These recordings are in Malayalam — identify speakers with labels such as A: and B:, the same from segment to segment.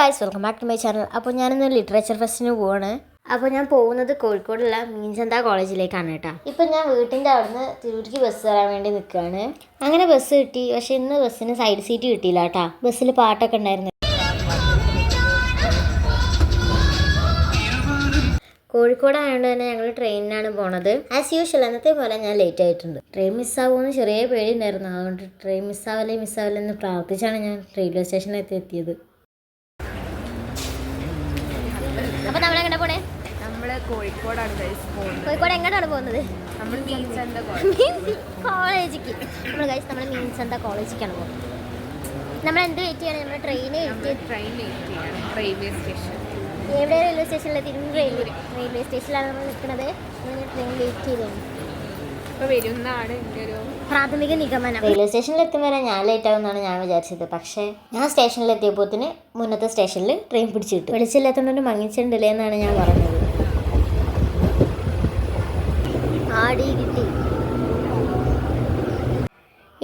A: Guys, welcome back to my channel. അപ്പോൾ ഞാനിന്ന് ലിറ്ററേച്ചർ ഫെസ്റ്റിന് പോവാണ്. അപ്പോൾ ഞാൻ പോകുന്നത് കോഴിക്കോടുള്ള മീൻചന്ത കോളേജിലേക്കാണ് കേട്ടോ. ഇപ്പം ഞാൻ വീട്ടിൻ്റെ അവിടുന്ന് തിരൂർക്ക് ബസ് കയറാൻ വേണ്ടി നിൽക്കുകയാണ്. അങ്ങനെ ബസ് കിട്ടി, പക്ഷേ ഇന്ന് ബസ്സിന് സൈഡ് സീറ്റ് കിട്ടിയില്ല കേട്ടോ. ബസ്സിൽ പാട്ടൊക്കെ ഉണ്ടായിരുന്നു. കോഴിക്കോട് ആയതുകൊണ്ട് തന്നെ ഞങ്ങൾ ട്രെയിനിനാണ് പോണത്. ആസ് യൂഷ്വൽ എന്നത്തെ പോലെ ഞാൻ ലേറ്റ് ആയിട്ടുണ്ട്. ട്രെയിൻ മിസ്സാവുമെന്ന് ചെറിയ പേടിയുണ്ടായിരുന്നു. അതുകൊണ്ട് ട്രെയിൻ മിസ്സാവല്ലെന്ന് പ്രാർത്ഥിച്ചാണ് ഞാൻ റെയിൽവേ സ്റ്റേഷനിൽ എത്തിയത്. അപ്പോൾ നമ്മളെങ്ങനെ പോണേ?
B: നമ്മൾ കോഴിക്കോടാണ് പോകുന്നത്.
A: കോഴിക്കോട് എങ്ങോട്ടാണ് പോകുന്നത്?
B: നമ്മൾ മീൻചന്ത
A: കോളേജിക്ക്. നമ്മൾ മീൻചന്ത കോളേജിലേക്കാണ് പോകുന്നത്. നമ്മൾ എന്ത് വെയിറ്റ് ചെയ്യണം? നമ്മൾ ട്രെയിൻ വെയിറ്റ്
B: ചെയ്യണം. Railway station.
A: എവിടെ റെയിൽവേ സ്റ്റേഷനിൽ? തിരൂർ റെയിൽവേ സ്റ്റേഷനിലാണ് നമ്മൾ നിൽക്കുന്നത്. ട്രെയിൻ വെയിറ്റ് ചെയ്തോളൂ.
B: ഇപ്പോൾ വരുന്നതാണ് എൻ്റെ ഒരു
A: പ്രാഥമിക നിഗമനം. റെയിൽവേ സ്റ്റേഷനിൽ എത്തും വരെ ഞാൻ ലേറ്റ് ആകുമെന്നാണ് ഞാൻ വിചാരിച്ചത്. പക്ഷേ ഞാൻ സ്റ്റേഷനിൽ എത്തിയപ്പോത്തിന് മുന്നത്തെ സ്റ്റേഷനിൽ ട്രെയിൻ പിടിച്ച് കിട്ടും. വെളിച്ചില്ലാത്തതുകൊണ്ട് മങ്ങിച്ചിട്ടില്ലേ എന്നാണ് ഞാൻ പറഞ്ഞത്. ആടി കിട്ടി.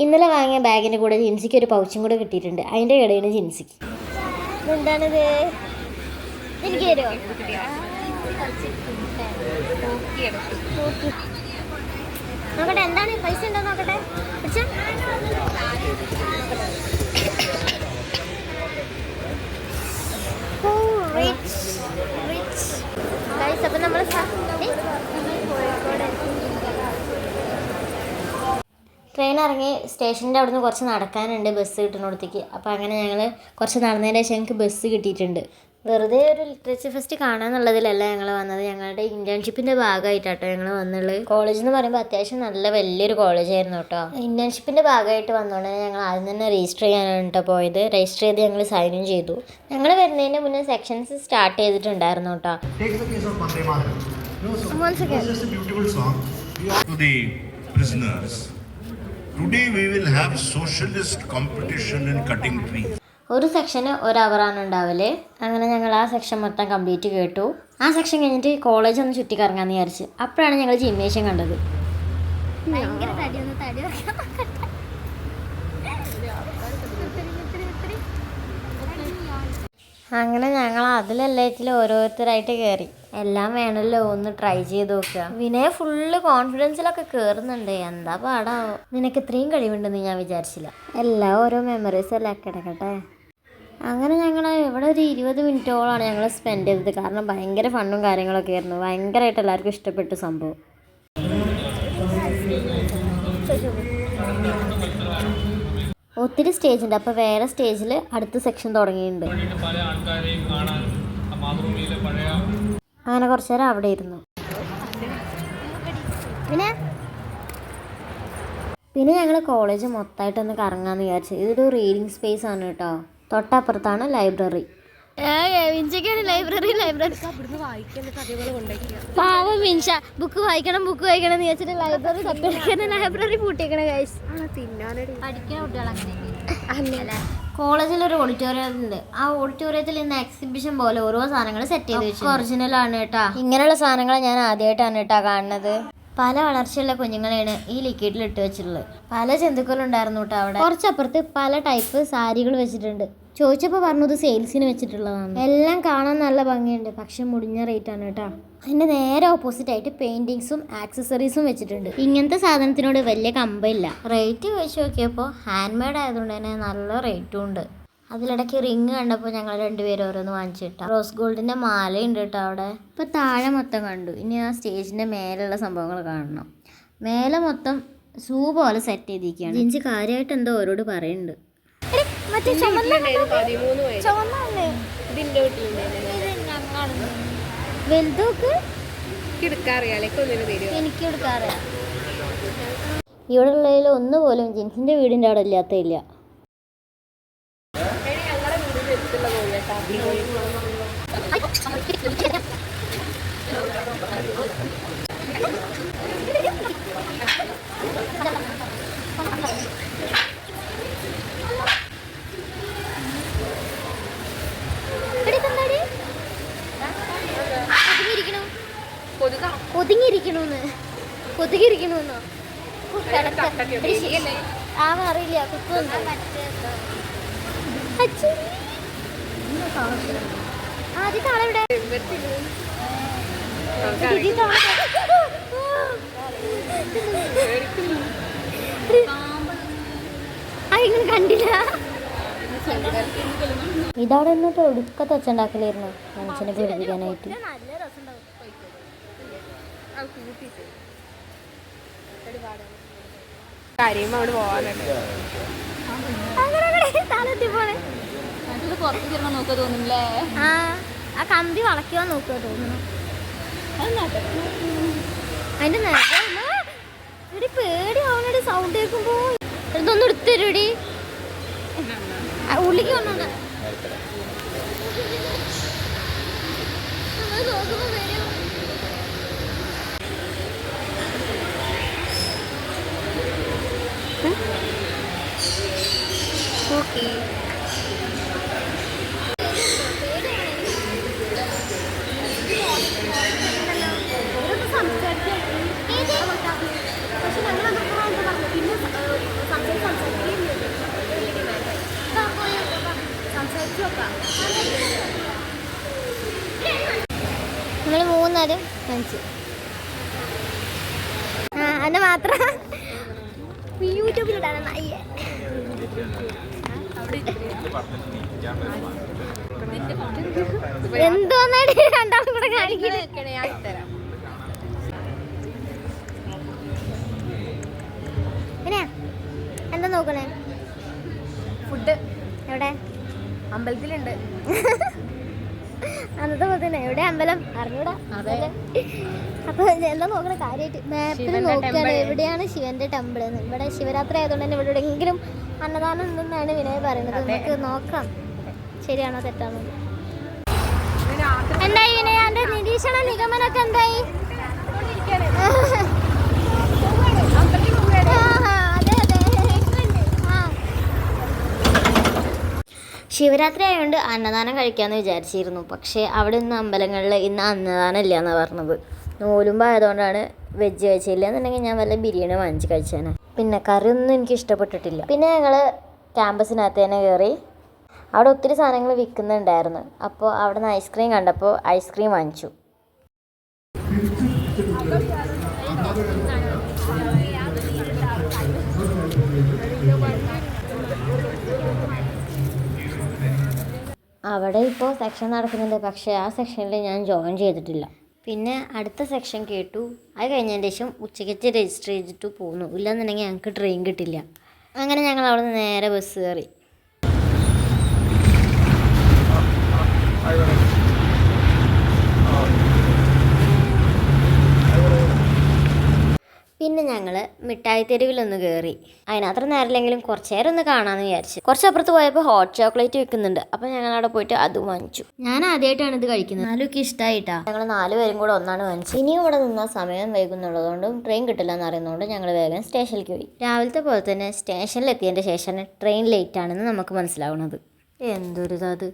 A: ഇന്നലെ വാങ്ങിയ ബാഗിൻ്റെ കൂടെ ജിൻസിക്ക് ഒരു പൗച്ചും കൂടെ കിട്ടിയിട്ടുണ്ട്. അതിൻ്റെ ഇടയാണ് ജിൻസിക്ക്. എന്താണിത്? എനിക്ക് തരുമോ? നോക്കട്ടെ, എന്താണ്? പൈസ ഉണ്ടോ നോക്കട്ടെ. അപ്പം നമ്മൾ ട്രെയിൻ ഇറങ്ങി സ്റ്റേഷൻ്റെ അവിടുന്ന് കുറച്ച് നടക്കാനുണ്ട് ബസ് കിട്ടുന്നിടത്തേക്ക്. അപ്പോൾ അങ്ങനെ ഞങ്ങൾ കുറച്ച് നടന്നതിന് ശേഷം ഞങ്ങൾക്ക് ബസ് കിട്ടിയിട്ടുണ്ട്. വെറുതെ ഒരു ലിറ്ററേച്ചർ ഫെസ്റ്റ് കാണാമെന്നുള്ളതിലല്ല ഞങ്ങൾ വന്നത്. ഞങ്ങളുടെ ഇൻറ്റേൺഷിപ്പിൻ്റെ ഭാഗമായിട്ടാട്ടോ ഞങ്ങൾ വന്നുള്ളത്. കോളേജ് എന്ന് പറയുമ്പോൾ അത്യാവശ്യം നല്ല വലിയൊരു കോളേജായിരുന്നു കേട്ടോ. ഇൻറ്റേൺഷിപ്പിൻ്റെ ഭാഗമായിട്ട് വന്നുകൊണ്ട് ഞങ്ങൾ ആദ്യം തന്നെ രജിസ്റ്റർ ചെയ്യാനാണ് കേട്ടോ പോയത്. രജിസ്റ്റർ ചെയ്ത് ഞങ്ങൾ സൈനും ചെയ്തു. ഞങ്ങൾ വരുന്നതിന് മുന്നേ സെക്ഷൻസ് സ്റ്റാർട്ട് ചെയ്തിട്ടുണ്ടായിരുന്നു കേട്ടോ.
C: Today we will have socialist competition in cutting trees.
A: ഒരു സെക്ഷന് 1 അവറാണ് ഉണ്ടാവല്. അങ്ങനെ ഞങ്ങൾ ആ സെക്ഷൻ മൊത്തം കംപ്ലീറ്റ് കേട്ടു. ആ സെക്ഷൻ കഴിഞ്ഞിട്ട് കോളേജ് ഒന്ന് ചുറ്റിക്കറങ്ങാന്ന് വിചാരിച്ച്. അപ്പോഴാണ് ഞങ്ങൾ ജിംനേഷ്യം കണ്ടത്. അങ്ങനെ ഞങ്ങൾ അതിലെല്ലാറ്റിലും ഓരോരുത്തരായിട്ട് കയറി. എല്ലാം വേണമല്ലോ ഒന്ന് ട്രൈ ചെയ്ത് നോക്കുക. വിനയ ഫുള്ള് കോൺഫിഡൻസിലൊക്കെ കയറുന്നുണ്ട്. എന്താ പാടാവോ? നിനക്ക് ഇത്രയും കഴിവുണ്ടെന്ന് ഞാൻ വിചാരിച്ചില്ല. എല്ലാം ഓരോ മെമ്മറീസ് അല്ലേ കിടക്കട്ടെ. അങ്ങനെ ഞങ്ങൾ ഇവിടെ ഒരു 20 മിനിറ്റോളാണ് ഞങ്ങൾ സ്പെൻഡ് ചെയ്തത്. കാരണം ഭയങ്കര ഫണ്ണും കാര്യങ്ങളൊക്കെ ആയിരുന്നു. ഭയങ്കരമായിട്ട് എല്ലാവർക്കും ഇഷ്ടപ്പെട്ടു സംഭവം. ഒത്തിരി സ്റ്റേജ് ഉണ്ട്. അപ്പോൾ വേറെ സ്റ്റേജിൽ അടുത്ത സെക്ഷൻ തുടങ്ങിയിട്ടുണ്ട്. അങ്ങനെ കുറച്ച് നേരം അവിടെ ഇരുന്നു. പിന്നെ ഞങ്ങൾ കോളേജ് മൊത്തമായിട്ടൊന്ന് കറങ്ങാമെന്ന് വിചാരിച്ചു. ഇതൊരു റീഡിങ് സ്പേസ് ആണ് കേട്ടോ. തൊട്ടപ്പുറത്താണ് ലൈബ്രറി. പാവം മിൻഷ ബുക്ക് വായിക്കണം എന്ന് വിചാരിച്ചിട്ട് ലൈബ്രറി പൂട്ടിയേക്കണ ഗൈസ്. കോളേജിലൊരു ഓഡിറ്റോറിയം ഉണ്ട്. ആ ഓഡിറ്റോറിയത്തിൽ ഇന്ന് എക്സിബിഷൻ പോലെ ഓരോ സാധനങ്ങൾ സെറ്റ് ചെയ്ത് വെച്ചു. ഒറിജിനൽ ആണ് കേട്ടാ. ഇങ്ങനെയുള്ള സാധനങ്ങൾ ഞാൻ ആദ്യമായിട്ടാണ് കേട്ടാ കാണുന്നത്. പല വളർച്ചയുള്ള കുഞ്ഞുങ്ങളെയാണ് ഈ ലിക്വിഡിൽ ഇട്ട് വെച്ചിട്ടുള്ളത്. പല ജന്തുക്കളും ഉണ്ടായിരുന്നു കേട്ടോ അവിടെ. കുറച്ചപ്പുറത്ത് പല ടൈപ്പ് സാരികൾ വെച്ചിട്ടുണ്ട്. ചോദിച്ചപ്പോൾ പറഞ്ഞത് സെയിൽസിന് വെച്ചിട്ടുള്ളതാണ്. എല്ലാം കാണാൻ നല്ല ഭംഗിയുണ്ട്, പക്ഷെ മുടിഞ്ഞ റേറ്റ് ആണ് കേട്ടോ. അതിൻ്റെ നേരെ ഓപ്പോസിറ്റ് ആയിട്ട് പെയിൻറ്റിങ്സും ആക്സസറീസും വെച്ചിട്ടുണ്ട്. ഇങ്ങനത്തെ സാധനത്തിനോട് വലിയ കമ്പില്ല. റേറ്റ് ചോദിച്ചു നോക്കിയപ്പോൾ ഹാൻഡ് മെയ്ഡ് ആയതുകൊണ്ട് തന്നെ നല്ല റേറ്റും ഉണ്ട്. അതിലിടയ്ക്ക് റിങ് കണ്ടപ്പോൾ ഞങ്ങൾ രണ്ടുപേരും ഓരോന്ന് വാങ്ങിച്ചിട്ടാ. റോസ് ഗോൾഡിൻ്റെ മാലയുണ്ട് കേട്ടോ അവിടെ. ഇപ്പോൾ താഴെ മൊത്തം കണ്ടു. ഇനി ആ സ്റ്റേജിൻ്റെ മേലുള്ള സംഭവങ്ങൾ കാണണം. മേലെ മൊത്തം സൂ പോലെ സെറ്റ് ചെയ്തിരിക്കുകയാണ്. ജിൻസി കാര്യമായിട്ട് എന്തോ ഓരോട് പറയുന്നുണ്ട്. വലുതൊക്കെ എനിക്ക് എടുക്കാറിയാം. ഇവിടെ ഉള്ളതിൽ ഒന്നുപോലും ജിൻസിൻ്റെ വീടിൻ്റെ അവിടെ ഇല്ലാത്തില്ല. ഒതുങ്ങിയിരിക്കണോന്നോ അറിയില്ല. ആദ്യത്തെ ആളെവിടെ? കണ്ടില്ല. ഇതവിടെ എന്നിട്ട് ഒടുക്കത്തെ വെച്ചുണ്ടാക്കലായിരുന്നു മനുഷ്യനെ പേടിപ്പിക്കാനായിട്ട്.
B: കരയുമ്പോ അവിടെ പോവാനുണ്ട്.
A: ആ കമ്പി വളയ്ക്കുവാൻ നോക്കുക തോന്നുന്നു. അതിന്റെ നേരെ പേടിയാവണടി സൗണ്ട് കേൾക്കുമ്പോ. ഇതൊന്നും എടുത്തരൂടി ഉള്ളിക്ക് വന്നോണ്ട് നോക്കുമ്പോ വരും.
B: ഓക്കെ
A: നമ്മൾ മൂന്നാലും മനസ്സിൽ അതിന് മാത്രം യൂട്യൂബിലിടാൻ നായിയെ. എന്തോന്നാടി രണ്ടാളും കൂടെ കാണിക്കണേ. എന്താ നോക്കണേ?
B: ഫുഡ്
A: എവിടെ?
B: അമ്പലത്തിലുണ്ട്.
A: അന്നത്തെ പോലെ തന്നെ എവിടെ അമ്പലം അറിഞ്ഞൂടാ. അപ്പൊ എന്താ നോക്കണ കാര്യമായിട്ട് മാപ്പിൽ നോക്കുകയാണ് എവിടെയാണ് ശിവന്റെ ടെമ്പിൾ എന്ന്. ഇവിടെ ശിവരാത്രി ആയതുകൊണ്ട് തന്നെ ഇവിടെ എവിടെയെങ്കിലും അന്നദാനം ഉണ്ടെന്നാണ് വിനയ പറയുന്നത്. നമുക്ക് നോക്കാം ശരിയാണോ തെറ്റാണോ. എന്തായി വിനയാന്റെ നിരീക്ഷണ നിഗമനമൊക്കെ എന്തായി? ശിവരാത്രി ആയതുകൊണ്ട് അന്നദാനം കഴിക്കാമെന്ന് വിചാരിച്ചിരുന്നു. പക്ഷേ അവിടെ ഇന്ന് അമ്പലങ്ങളിൽ ഇന്ന് അന്നദാനം ഇല്ല എന്നാണ് പറഞ്ഞത്. നോലുമ്പ് ആയതുകൊണ്ടാണ് വെജ് കഴിച്ചില്ല. എന്നുണ്ടെങ്കിൽ ഞാൻ വല്ല ബിരിയാണി വാങ്ങിച്ച് കഴിച്ചേനെ. പിന്നെ കറിയൊന്നും എനിക്ക് ഇഷ്ടപ്പെട്ടിട്ടില്ല. പിന്നെ ഞങ്ങൾ ക്യാമ്പസിനകത്ത് തന്നെ കയറി. അവിടെ ഒത്തിരി സാധനങ്ങൾ വിൽക്കുന്നുണ്ടായിരുന്നു. അപ്പോൾ അവിടെ നിന്ന് ഐസ്ക്രീം കണ്ടപ്പോൾ ഐസ്ക്രീം വാങ്ങിച്ചു. അവിടെ ഇപ്പോൾ സെക്ഷൻ നടക്കുന്നുണ്ട്. പക്ഷേ ആ സെക്ഷനിൽ ഞാൻ ജോയിൻ ചെയ്തിട്ടില്ല. പിന്നെ അടുത്ത സെക്ഷൻ കേട്ടു. അത് കഴിഞ്ഞതിന് ശേഷം ഉച്ചയ്ക്ക് രജിസ്റ്റർ ചെയ്തിട്ട് പോന്നു. ഇല്ലെന്നുണ്ടെങ്കിൽ ഞങ്ങൾക്ക് ട്രെയിൻ കിട്ടില്ല. അങ്ങനെ ഞങ്ങൾ അവിടെ നിന്ന് നേരെ ബസ് കയറി. പിന്നെ ഞങ്ങൾ മിഠായി തെരുവിലൊന്ന് കയറി. അതിനത്ര നേരമില്ലെങ്കിലും കുറച്ച് നേരം ഒന്ന് കാണാമെന്ന് വിചാരിച്ചു. കുറച്ചപ്പുറത്ത് പോയപ്പോൾ ഹോട്ട് ചോക്ലേറ്റ് വിൽക്കുന്നുണ്ട്. അപ്പോൾ ഞങ്ങൾ അവിടെ പോയിട്ട് അതും വാങ്ങിച്ചു. ഞാൻ ആദ്യമായിട്ടാണ് ഇത് കഴിക്കുന്നത്. നാലുക്ക് ഇഷ്ടമായിട്ടാ. ഞങ്ങൾ 4 പേരും കൂടെ ഒന്നാണ് വാങ്ങിച്ചത്. ഇനിയും ഇവിടെ നിന്നാൽ സമയം വൈകുന്നുള്ളതുകൊണ്ടും ട്രെയിൻ കിട്ടില്ല എന്ന് അറിയുന്നതുകൊണ്ട് ഞങ്ങൾ വേഗം സ്റ്റേഷനിലേക്ക് പോയി. രാവിലത്തെ പോലെ തന്നെ സ്റ്റേഷനിലെത്തിയതിൻ്റെ ശേഷമാണ് ട്രെയിൻ ലേറ്റ് ആണെന്ന് നമുക്ക് മനസ്സിലാവുന്നത്. എന്തൊരിതത്.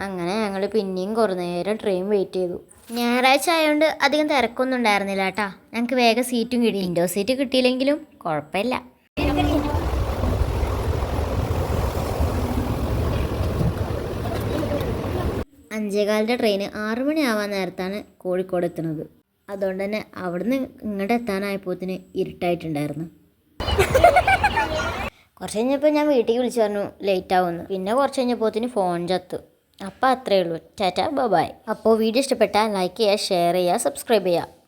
A: അങ്ങനെ ഞങ്ങൾ പിന്നെയും കുറേ നേരം ട്രെയിൻ വെയിറ്റ് ചെയ്തു. ഞായറാഴ്ച ആയതുകൊണ്ട് അധികം തിരക്കൊന്നും ഉണ്ടായിരുന്നില്ല കേട്ടാ. ഞങ്ങൾക്ക് വേഗം സീറ്റും കിട്ടി. വിൻഡോ സീറ്റ് കിട്ടിയില്ലെങ്കിലും കുഴപ്പമില്ല. 5:15 ട്രെയിന് 6 മണിയാവാൻ നേരത്താണ് കോഴിക്കോട് എത്തുന്നത്. അതുകൊണ്ട് തന്നെ അവിടുന്ന് ഇങ്ങോട്ട് എത്താനായപ്പോത്തിന് ഇരുട്ടായിട്ടുണ്ടായിരുന്നു. കുറച്ച് കഴിഞ്ഞപ്പോൾ ഞാൻ വീട്ടിൽ വിളിച്ചു പറഞ്ഞു ലേറ്റ് ആവുമെന്ന്. പിന്നെ കുറച്ച് കഴിഞ്ഞപ്പോത്തിന് ഫോൺ ചത്തു. അപ്പോൾ അത്രയേ ഉള്ളൂ. Tata bye. അപ്പോൾ വീഡിയോ ഇഷ്ടപ്പെട്ടാൽ ലൈക്ക് ചെയ്യുക, ഷെയർ ചെയ്യുക, സബ്സ്ക്രൈബ് ചെയ്യുക.